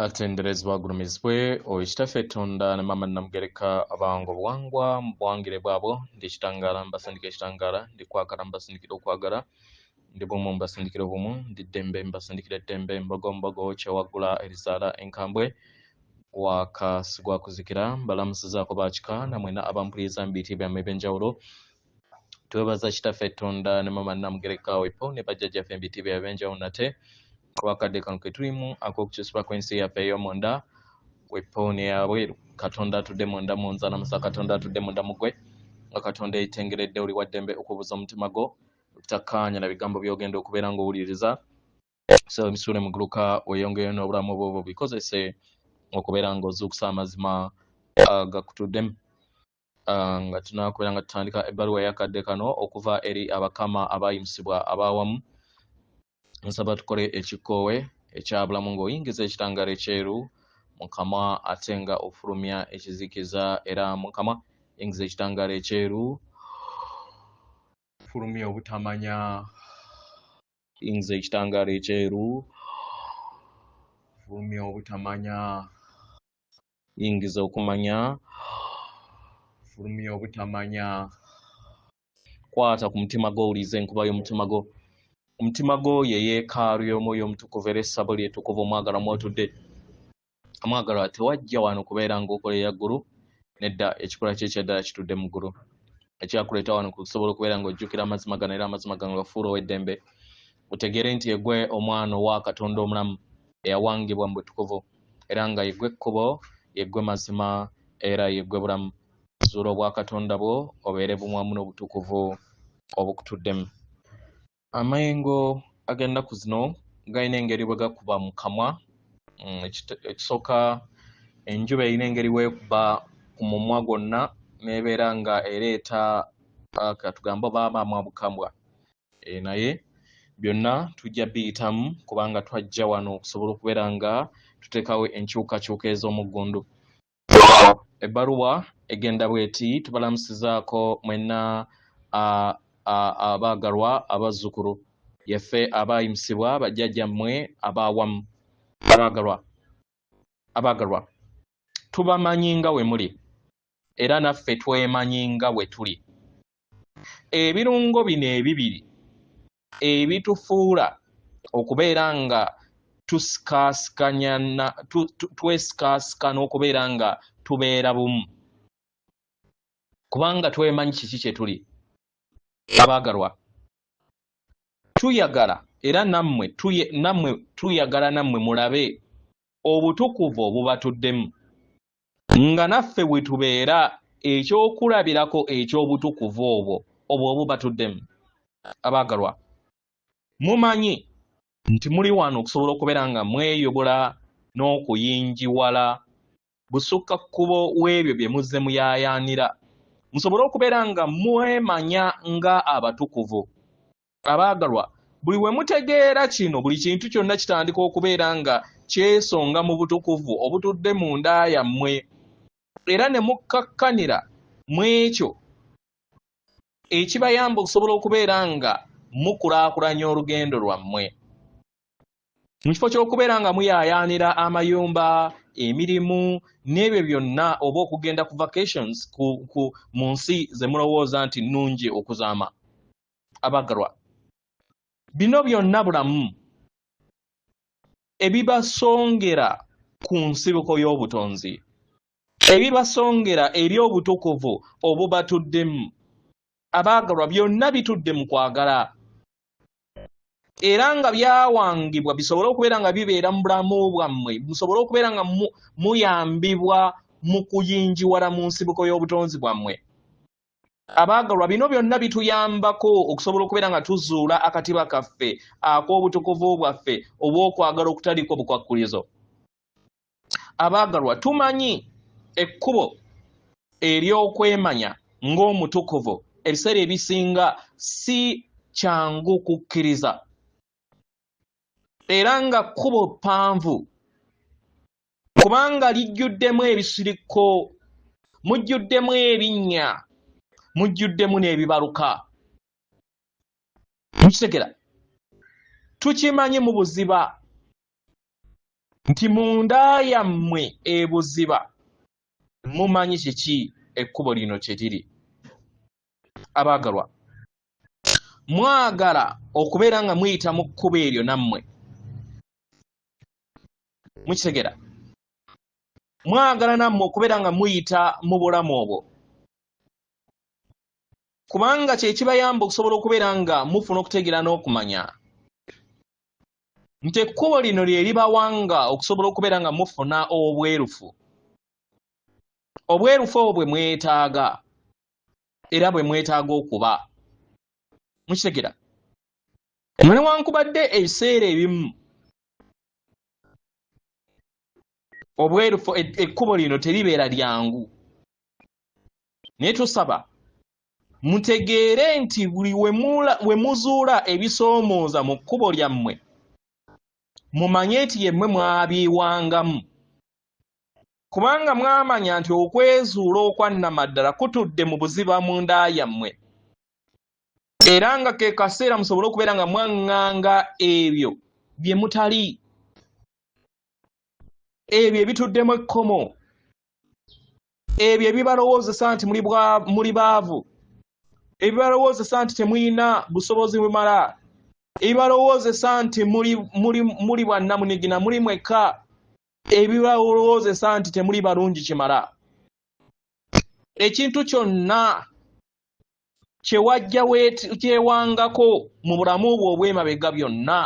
atenderezebwa agulumizibwe oekitaffe Tonda ne mama Namugereka abango obuwangwa mu bwangire bwabwo ndi ekitangala mbasindika ekitangala ndi kwagala mbasindikira okwagala ndi bumu mbasindikira obumu ndi ddembe mbasindikira eddembe mbogo mbogo kyewaggula erizaala enkambwe wakasigwa kuzikira mbalamusizaako bakika namwena abampuliriza mu biti byammwe ebyenjawulo twebaza kitaffe Tonda ne mama Namugereka wepo ne bajjajjaffe mu biti byabwe ebyenjawulo nate kubakadde kano ke tulimu ak'okukyusibwa kw'ensi yaffe ey'omunda wepooni yabwe Katonda atudde munda mu nze namusa Katonda atudde munda mu ggwe nga Katonda yeetengeredde oli wa ddembe okubuuza omutima gwo takkaanya na bigambo by'ogenda okubeera ng'owuliriza so ebisuule muguluka weeyongeyo n'obulamu bwo bikozese okubeera ng'ozuukusa amazima gakutuddemu nga tunaakubeera nga tutandika ebbaluwa y'akadde kano okuva eri abakama abaayimusibwa ab'awamu nsaba tukole ekikoowe ekyabulamu ng'oyingiza ekitangaala ekyeru mukama ate nga ofulumya ekizikiza era mukama yingiza ekitangaala ekyeru fulumya obutamanya yingiza ekitangaala ekyeru fulumya obutamanya yingiza okumanya fulumya obutamanya kwata ku mutima gwo owulize enkuba y'omutima gwo omutima gwo ye yeekaalu y'omwoyo omutukuvu era essabo lyetukuvu omwagalwa mwotudde omwagalwa tewajja wano kubeera ng'okola eyaggulu nedda ekikola kye ekyaddala kitudde mu ggulu ekyakuleeta wano kusobola okubeera ng'ojjukira amazima gano era amazima gano gafuula ow'eddembe utegeere nti yegwe omwana owa Katonda omulamu eyawangibwa mu butukuvu era nga yegwe ekkubo yegwe mazima era yegwe bulamu zuula obwa Katonda bwo obeere bumwamu n'obutukuvu obukutuddemu amayengo ag'ennaku zino galina engeri bwe gakuba mu kamwa ekisooka enjuba erina engeri weekuba ku mumwa gwonna n'ebeera nga ereeta katugamba obaamamwa bukambwa naye byonna tujja biyitamu kubanga twajja wano okusobola okubeera nga tuteekawo enkyukakyuka ez'omuggundu ebbaluwa egenda bweti tubalamusizaako mwenna abaagalwa abazzukulu yaffe abaayimusibwa bajjajjammwe abaawamu abaagalwa tubamanyi nga we muli era naffe twemanyi nga we tuli ebirungo bino ebibiri ebitufuula okubeera nga twesikaasikana okubeera nga tubeera bumu kubanga twemanyi kiki kye tuli abaagalwa tuyagala era nammwe tuyagala nammwe mulabe obutukuvu obubatuddemu nga naffe bwe tubeera ekyokulabirako eky'obutukuvu obwo obubatuddemu abaagalwa mumanyi nti muli wano okusobola okubeera nga mweyobola n'okuyingiwala busukka kkubo w'ebyo bye muzze muyaayaanira musobole okubeera nga mwemanya nga abatukuvu abaagalwa buli we mutegeera kino buli kintu kyonna kitandika okubeera nga kyesonga mu butukuvu obutudde mu nda yammwe era ne mukkakkanira mu ekyo ekibayamba okusobola okubeera nga mukulaakulanya olugendo lwammwe mu kifo ky'okubeera nga muyaayaanira amayumba emirimu n'ebyo byonna oba okugenda ku vacations mu nsi ze mulowooza nti nnungi okuzaama abaagalwa bino byonna bulamu ebibasongera ku nsibuko y'obutonzi ebibasongera eri obutukuvu obubatuddemu abaagalwa byonna bitudde mu kwagala era nga byawangibwa bisobole okubeera nga bibeera mu bulamu bwammwe musobole okubeera nga muyambibwa mu kuyingiwala mu nsibuko y'obutonzi bwammwe abaagalwa bino byonna bituyambako okusobola okubeera nga tuzuula akatiba kaffe ak'obutukuvu bwaffe obw'okwagala okutaliko bukwakkulizo abaagalwa tumanyi ekkubo ery'okwemanya ng'omutukuvu ebiseera ebisinga si kyangu kukkiriza era nga kkubo ppanvu kubanga lijjuddemu ebisirikko mujjuddemu ebinnya mujjuddemu n'ebibaluka mukitegera tukimanyi mu buziba nti munda yammwe ebuziba mumanyi kiki ekkubo lino kye liri. Abaagalwa, mwagala okubeera nga muyita mu kkubo eryo nammwe? Mukitegera? Mwagala nammwe okubeera nga muyita mu bulamu obwo? Kubanga kye kibayamba okusobola okubeera nga mufuna okutegeera n'okumanya nti ekkubo lino lye libawanga okusobola okubeera nga mufuna obwerufu. Obwerufu obwo bwe mwetaaga era bwe mwetaaga okuba. Mukitegera? Newankubadde ebiseera ebimu obwerufu ekkubo lino teribeera lyangu, naye tusaba mutegeere nti buli we muzuula ebisoomooza mu kkubo lyammwe mumanye nti yemmwe mwabyiwangamu, kubanga mwamanya nti okwezuula okwannamaddala kutudde mu buziba munda yammwe, era nga ke kaseera musobole okubeera nga mwaŋŋanga ebyo bye mutali, ebyo ebituddemu ekkomo, ebyo ebibalowoozesa nti muli baavu, ebibalowoozesa nti temulina busobozi bumala, ebibalowoozesa nti muli bannamunigina, muli mwekka, ebibalowoozesa nti temuli balungi kimala. Ekintu kyonna kye wajja kyewangako mu bulamu bwo obw'emabega byonna,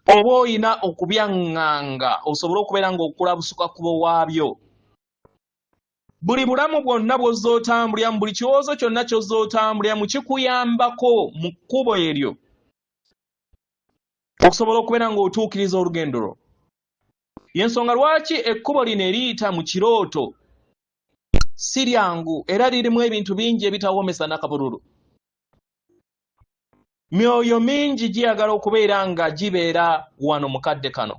oba oyina okubyaŋŋanga osobole okubeera ng'okulabusuka kubo waabyo. Buli bulamu bwonna bw'ozootambuliramu, buli kirowoozo kyonna ky'ozootambuliramu kikuyambako mu kkubo eryo okusobola okubeera ng'otuukiriza olugendo lwo. Y'ensonga lwaki ekkubo lino eriyita mu kirooto si lyangu era lirimu ebintu bingi ebitawoomesa nakabululu. Myoyo mingi giyagala okubeera nga gibeera wano mu kadde kano,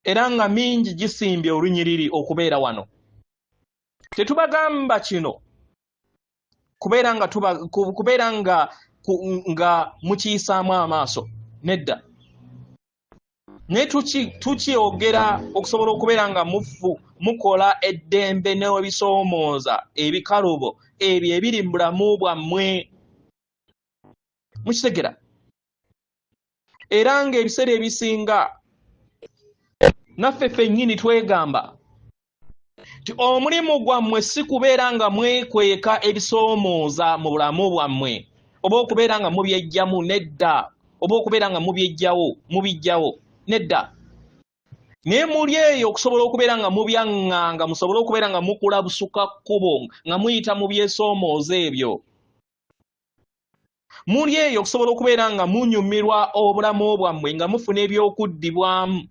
era nga mingi gisimbye olunyiriri okubeera wano. Tetubagamba kino kubeera nga mukiyisaamu amaaso, nedda. Naye tukyogera okusobola okubeera nga mukola eddembe n'ebisoomooza ebikalubo ebyo ebiri mu bulamu bwammwe. Mukitegera? Era ng'ebiseera ebisinga naffe ffennyini twegamba nti omulimu gwammwe si kubeera nga mwekweka ebisoomooza mu bulamu bwammwe, oba okubeera nga mubyejjamu, nedda, oba okubeera nga mubiggyawo, nedda. Naye muli eyo okusobola okubeera nga mubyaŋŋanga, musobole okubeera nga mukula busuka kkubo nga muyita mu byesoomooza ebyo. Muli eyo okusobola okubeera nga munyumirwa obulamu bwammwe nga mufuna ebyokuddibwamu.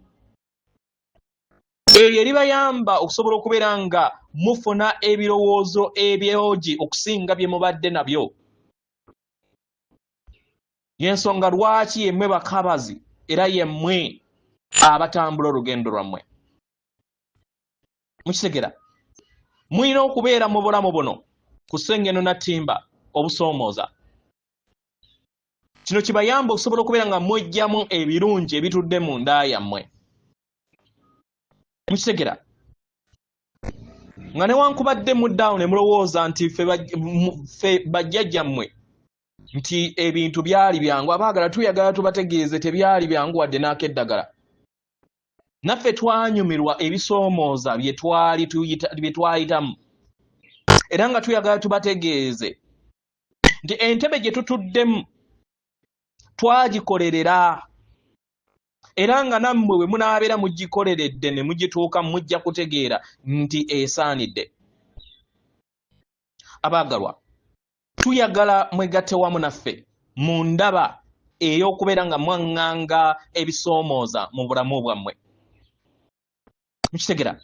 Eryo eribayamba okusobola okubeera nga mufuna ebirowoozo ebyogi okusinga bye mubadde nabyo. Y'ensonga lwaki yemmwe bakabazi era yemmwe abatambula olugendo lwammwe. Mukitegera? Mulina okubeera mu bulamu buno ku ssengeno na ttimba obusoomooza. Kino kibayamba okusobola okubeera nga mwejjamu ebirungi ebitudde mu nda yammwe. Mukitegera? Nga newankubadde muddaawo ne mulowooza nti ffe bajjajjammwe nti ebintu byali byangu, abaagala tuyagala tubategeeze tebyali byangu wadde n'akeddagala. Naffe twanyumirwa ebisoomooza bye twayitamu, era nga tuyagala tubategeeze nti entebe gye tutuddemu twagikolerera, era nga nammwe bwe munaabeera mugikoleredde ne mugituuka mujja kutegeera nti esaanidde. Abaagalwa, tuyagala mwegatte wamu naffe mu ndaba ey'okubeera nga mwaŋŋanga ebisoomooza mu bulamu bwammwe. Mukitegera?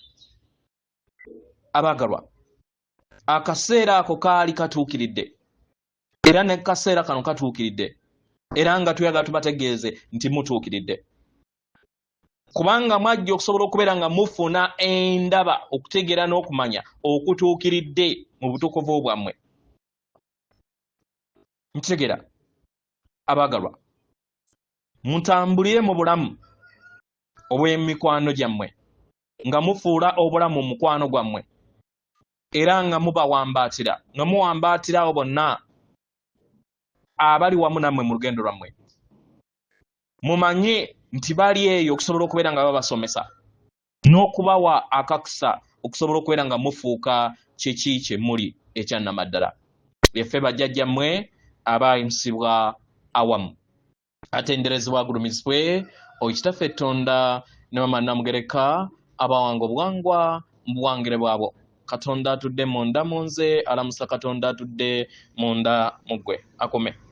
Abaagalwa, akaseera ako kaali katuukiridde, era ne kaseera kano katuukiridde, era nga tuyagala tubategeeze nti mutuukiridde. Kubanga mwajja okusobola okubeera nga mufuna endaba okutegeera n'okumanya okutuukiridde mu butukuvu bwammwe. Mukitegera? Abaagalwa, mutambulire mu bulamu obw'emikwano gyammwe nga mufuula obulamu mukwano gwammwe era nga mubawambaatira nga muwambaatirawo bonna abali wamu nammwe mu lugendo lwammwe. Mumanye nti bali eyo okusobola okubeera nga babasomesa n'okubawa akakusa okusobola okubeera nga mufuuka kiki kye muli ekyannamaddala. Yaffe bajjajjammwe abayimusibwa awamu atenderezebwa agulumizibwe Kitaffe Tonda ne Mama Namugereka abawanga obuwangwa mu buwangire bwabo. Katonda atudde munda mu nze, alamusa Katonda atudde munda mu ggwe. Akome.